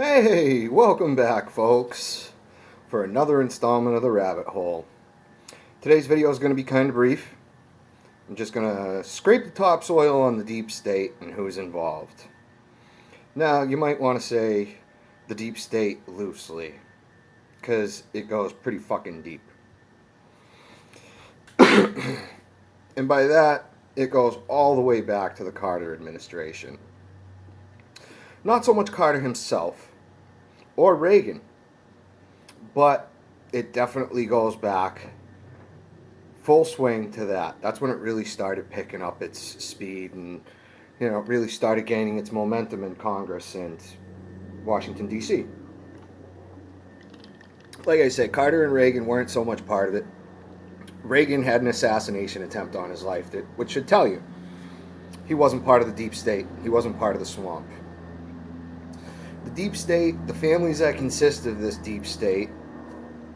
Hey, welcome back, folks, for another installment of The Rabbit Hole. Today's video is going to be kind of brief. I'm just going to scrape the topsoil on the deep state and who's involved. Now, you might want to say the deep state loosely, because it goes pretty fucking deep. And by that, it goes all the way back to the Carter administration. Not so much Carter himself, or Reagan, but it definitely goes back full swing to that. That's when it really started picking up its speed and, really started gaining its momentum in Congress and Washington, D.C. Like I said, Carter and Reagan weren't so much part of it. Reagan had an assassination attempt on his life, which should tell you he wasn't part of the deep state. He wasn't part of the swamp. The deep state, the families that consist of this deep state,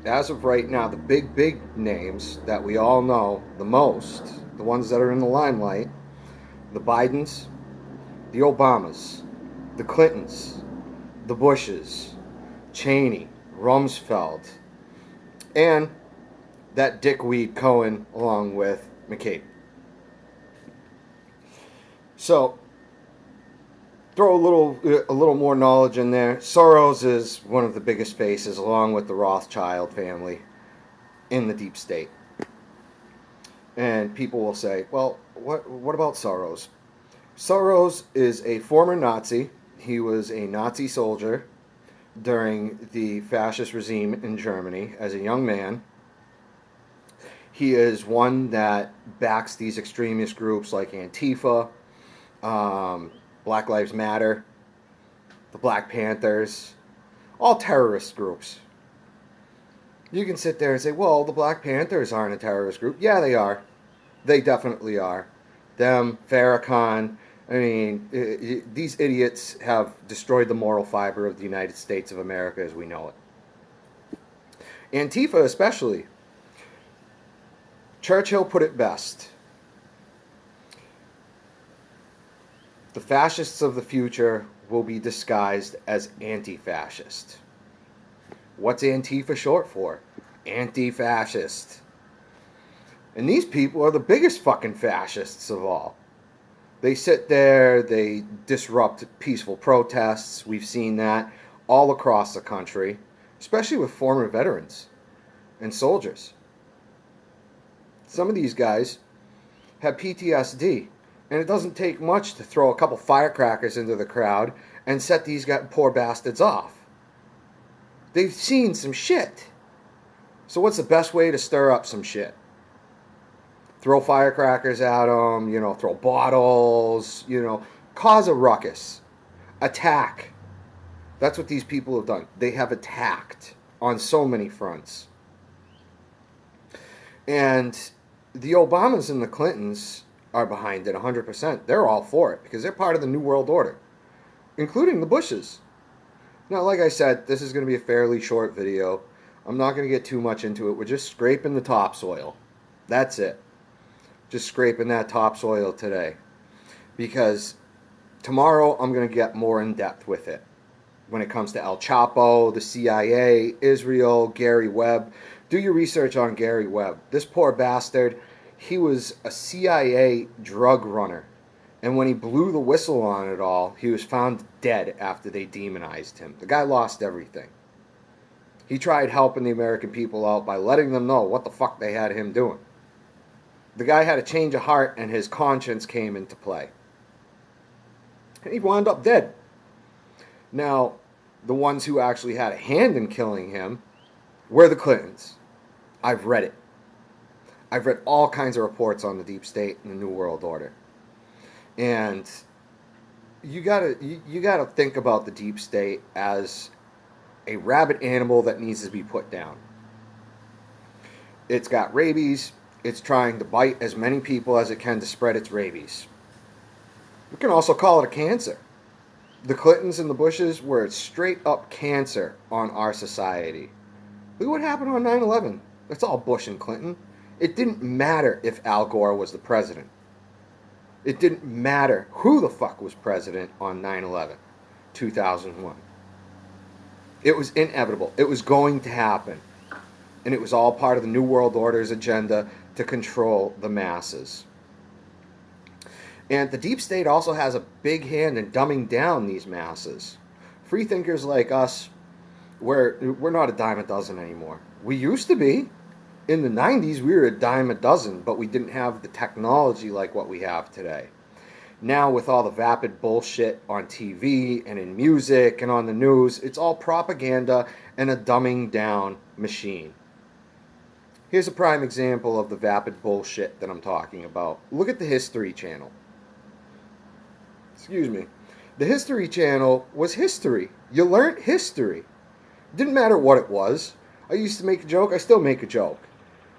as of right now, the big names that we all know the most, the ones that are in the limelight, the Bidens, the Obamas, the Clintons, the Bushes, Cheney, Rumsfeld, and that dickweed Cohen along with McCabe. So, throw a little more knowledge in there. Soros is one of the biggest faces, along with the Rothschild family, in the deep state. And people will say, well, what about Soros? Soros is a former Nazi. He was a Nazi soldier during the fascist regime in Germany as a young man. He is one that backs these extremist groups like Antifa, Black Lives Matter, the Black Panthers, all terrorist groups. You can sit there and say, well, the Black Panthers aren't a terrorist group. Yeah, they are. They definitely are. Them, Farrakhan, these idiots have destroyed the moral fiber of the United States of America as we know it. Antifa especially. Churchill put it best. The fascists of the future will be disguised as anti-fascist. What's Antifa short for? Anti-fascist. And these people are the biggest fucking fascists of all. They sit there, they disrupt peaceful protests. We've seen that all across the country, especially with former veterans and soldiers. Some of these guys have PTSD. And it doesn't take much to throw a couple firecrackers into the crowd and set these poor bastards off. They've seen some shit. So what's the best way to stir up some shit? Throw firecrackers at them, throw bottles, cause a ruckus. Attack. That's what these people have done. They have attacked on so many fronts. And the Obamas and the Clintons are behind it 100%. They're all for it because they're part of the New World Order, including the Bushes. Now, like I said, this is going to be a fairly short video. I'm not going to get too much into it. We're just scraping the topsoil. That's it. Just scraping that topsoil today. Because tomorrow I'm going to get more in depth with it. When it comes to El Chapo, the CIA, Israel, Gary Webb. Do your research on Gary Webb. This poor bastard, he was a CIA drug runner. And when he blew the whistle on it all, he was found dead after they demonized him. The guy lost everything. He tried helping the American people out by letting them know what the fuck they had him doing. The guy had a change of heart and his conscience came into play. And he wound up dead. Now, the ones who actually had a hand in killing him were the Clintons. I've read it. I've read all kinds of reports on the deep state and the New World Order. And you gotta think about the deep state as a rabid animal that needs to be put down. It's got rabies. It's trying to bite as many people as it can to spread its rabies. We can also call it a cancer. The Clintons and the Bushes were straight up cancer on our society. Look what happened on 9/11. That's all Bush and Clinton. It didn't matter if Al Gore was the president. It didn't matter who the fuck was president on 9/11, 2001. It was inevitable. It was going to happen. And it was all part of the New World Order's agenda to control the masses. And the deep state also has a big hand in dumbing down these masses. Freethinkers like us, we're not a dime a dozen anymore. We used to be. In the 90s, we were a dime a dozen, but we didn't have the technology like what we have today. Now, with all the vapid bullshit on TV and in music and on the news, it's all propaganda and a dumbing down machine. Here's a prime example of the vapid bullshit that I'm talking about. Look at the History Channel. Excuse me. The History Channel was history. You learned history. Didn't matter what it was. I used to make a joke. I still make a joke.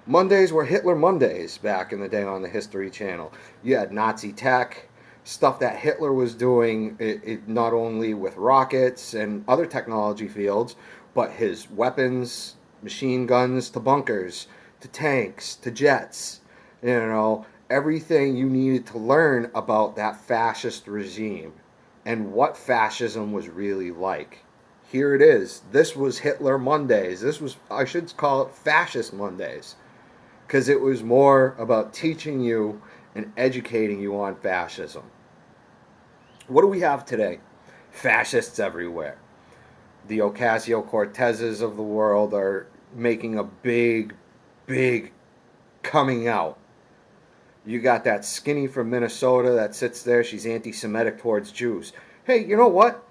Mondays were Hitler Mondays back in the day on the History Channel. You had Nazi tech, stuff that Hitler was doing, not only with rockets and other technology fields, but his weapons, machine guns to bunkers, to tanks, to jets. You know, everything you needed to learn about that fascist regime and what fascism was really like. Here it is. This was Hitler Mondays. This was, I should call it Fascist Mondays, because it was more about teaching you and educating you on fascism. What do we have today? Fascists everywhere. The Ocasio-Cortezes of the world are making a big coming out. You got that skinny from Minnesota that sits there. She's anti-Semitic towards Jews. Hey, you know what?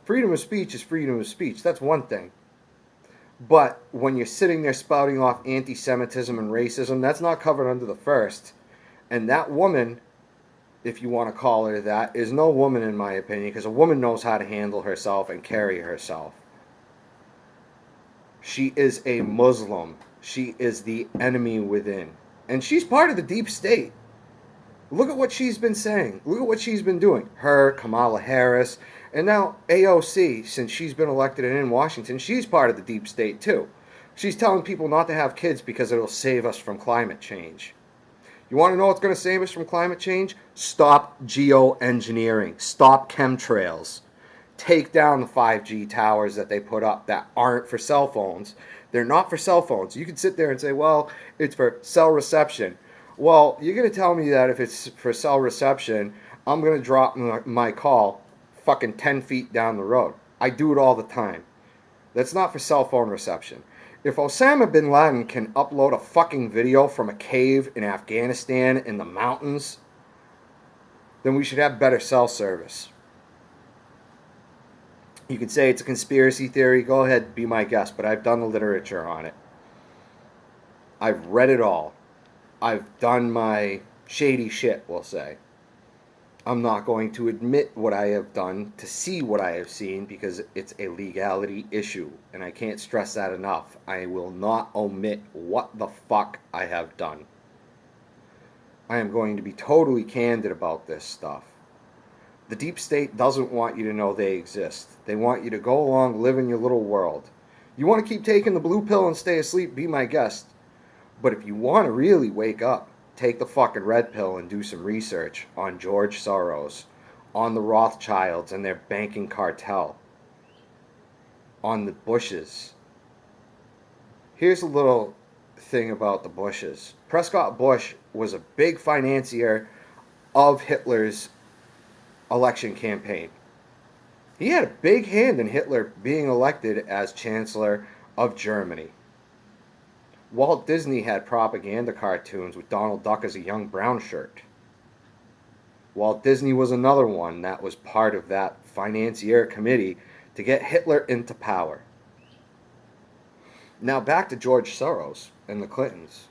Freedom of speech is freedom of speech. That's one thing. But when you're sitting there spouting off anti-Semitism and racism, that's not covered under the first. And that woman, if you want to call her that, is no woman in my opinion, because a woman knows how to handle herself and carry herself. She is a Muslim. She is the enemy within. And she's part of the deep state. Look at what she's been saying. Look at what she's been doing. Her, Kamala Harris, and now AOC, since she's been elected in Washington, she's part of the deep state too. She's telling people not to have kids because it'll save us from climate change. You want to know what's going to save us from climate change? Stop geoengineering. Stop chemtrails. Take down the 5G towers that they put up that aren't for cell phones. They're not for cell phones. You can sit there and say, well, it's for cell reception. Well, you're going to tell me that if it's for cell reception, I'm going to drop my call fucking 10 feet down the road. I do it all the time. That's not for cell phone reception. If Osama bin Laden can upload a fucking video from a cave in Afghanistan in the mountains, then we should have better cell service. You can say it's a conspiracy theory. Go ahead, be my guest, but I've done the literature on it. I've read it all. I've done my shady shit, we'll say. I'm not going to admit what I have done to see what I have seen because it's a legality issue, and I can't stress that enough. I will not omit what the fuck I have done. I am going to be totally candid about this stuff. The deep state doesn't want you to know they exist. They want you to go along, live in your little world. You want to keep taking the blue pill and stay asleep, be my guest. But if you want to really wake up, take the fucking red pill and do some research on George Soros, on the Rothschilds and their banking cartel, on the Bushes. Here's a little thing about the Bushes. Prescott Bush was a big financier of Hitler's election campaign. He had a big hand in Hitler being elected as Chancellor of Germany. Walt Disney had propaganda cartoons with Donald Duck as a young brown shirt. Walt Disney was another one that was part of that financier committee to get Hitler into power. Now back to George Soros and the Clintons.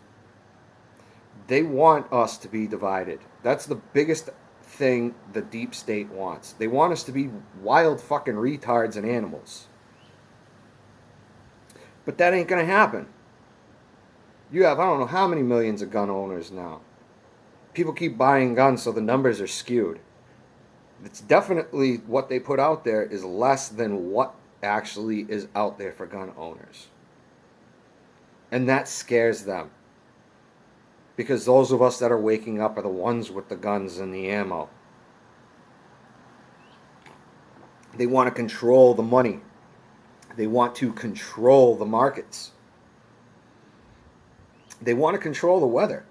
They want us to be divided. That's the biggest thing the deep state wants. They want us to be wild fucking retards and animals. But that ain't gonna happen. You have, I don't know how many millions of gun owners now. People keep buying guns, so the numbers are skewed. It's definitely what they put out there is less than what actually is out there for gun owners. And that scares them. Because those of us that are waking up are the ones with the guns and the ammo. They want to control the money. They want to control the markets. They want to control the weather.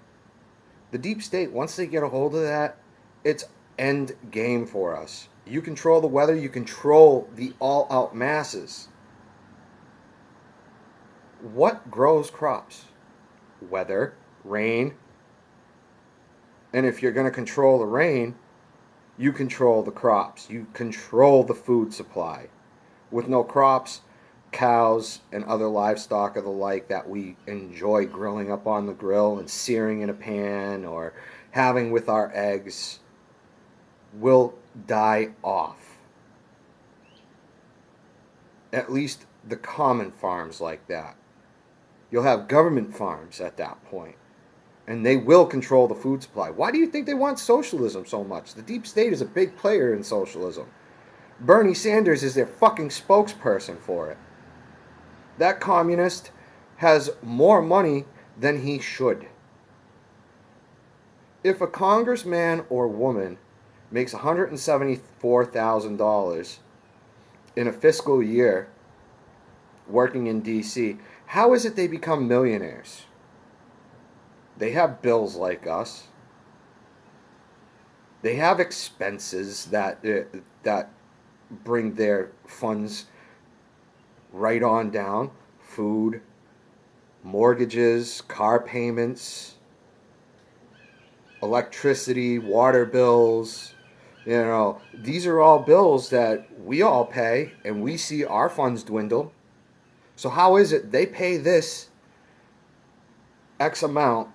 The deep state, once they get a hold of that, it's end game for us. You control the weather, you control the all-out masses. What grows crops? Weather, rain. And if you're going to control the rain, you control the crops. You control the food supply. With no crops, cows and other livestock of the like that we enjoy grilling up on the grill and searing in a pan or having with our eggs will die off. At least the common farms like that. You'll have government farms at that point, and they will control the food supply. Why do you think they want socialism so much? The deep state is a big player in socialism. Bernie Sanders is their fucking spokesperson for it. That communist has more money than he should. If a congressman or woman makes $174,000 in a fiscal year working in D.C., how is it they become millionaires? They have bills like us. They have expenses that bring their funds right on down. Food, mortgages, car payments, electricity, water bills. You know, these are all bills that we all pay, and we see our funds dwindle. So how is it they pay this X amount,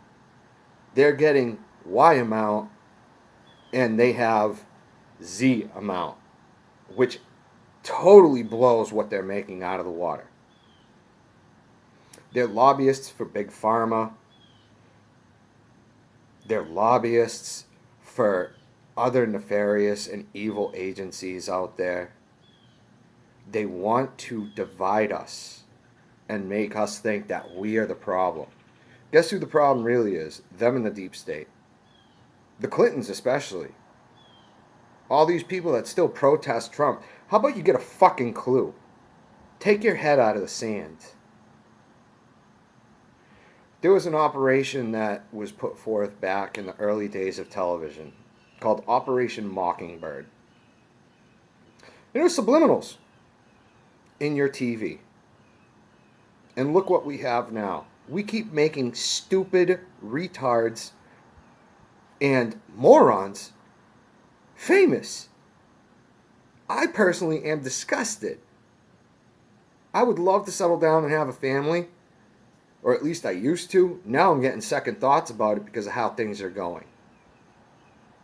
they're getting Y amount, and they have Z amount, which totally blows what they're making out of the water. They're lobbyists for Big Pharma. They're lobbyists for other nefarious and evil agencies out there. They want to divide us and make us think that we are the problem. Guess who the problem really is? Them and the deep state. The Clintons especially. All these people that still protest Trump. How about you get a fucking clue? Take your head out of the sand. There was an operation that was put forth back in the early days of television called Operation Mockingbird. It was subliminals in your TV. And look what we have now. We keep making stupid retards and morons famous. I personally am disgusted. I would love to settle down and have a family, or at least I used to. Now I'm getting second thoughts about it because of how things are going.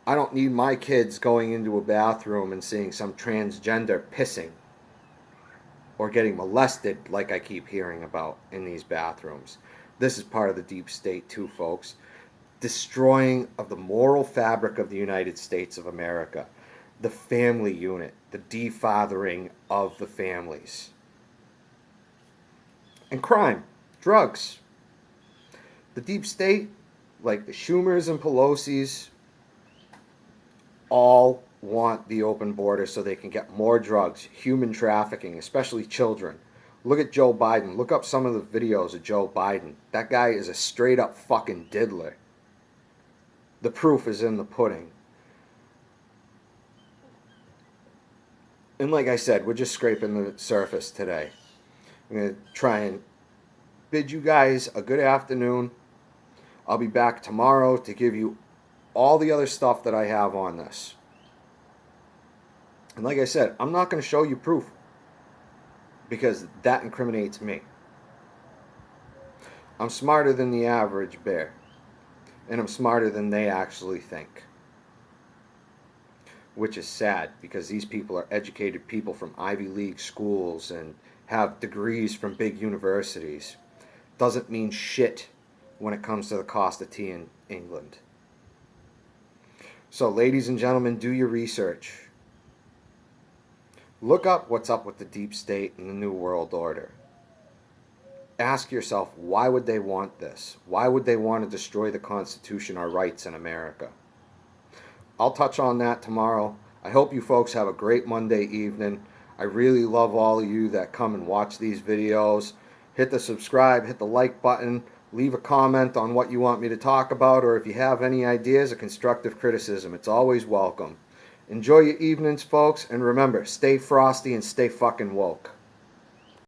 I don't need my kids going into a bathroom and seeing some transgender pissing or getting molested like I keep hearing about in these bathrooms. This is part of the deep state too, folks. Destroying of the moral fabric of the United States of America. The family unit. The defathering of the families. And crime. Drugs. The deep state, like the Schumers and Pelosi's, all want the open border so they can get more drugs, human trafficking, especially children. Look at Joe Biden. Look up some of the videos of Joe Biden. That guy is a straight up fucking diddler. The proof is in the pudding. And like I said, we're just scraping the surface today. I'm going to try and bid you guys a good afternoon. I'll be back tomorrow to give you all the other stuff that I have on this. And like I said, I'm not going to show you proof because that incriminates me. I'm smarter than the average bear. And I'm smarter than they actually think. Which is sad because these people are educated people from Ivy League schools and have degrees from big universities. Doesn't mean shit when it comes to the cost of tea in England. So ladies and gentlemen, do your research. Look up what's up with the deep state and the New World Order. Ask yourself, why would they want this? Why would they want to destroy the Constitution, our rights in America? I'll touch on that tomorrow. I hope you folks have a great Monday evening. I really love all of you that come and watch these videos. Hit the subscribe, hit the like button, leave a comment on what you want me to talk about, or if you have any ideas or constructive criticism. It's always welcome. Enjoy your evenings, folks, and remember, stay frosty and stay fucking woke.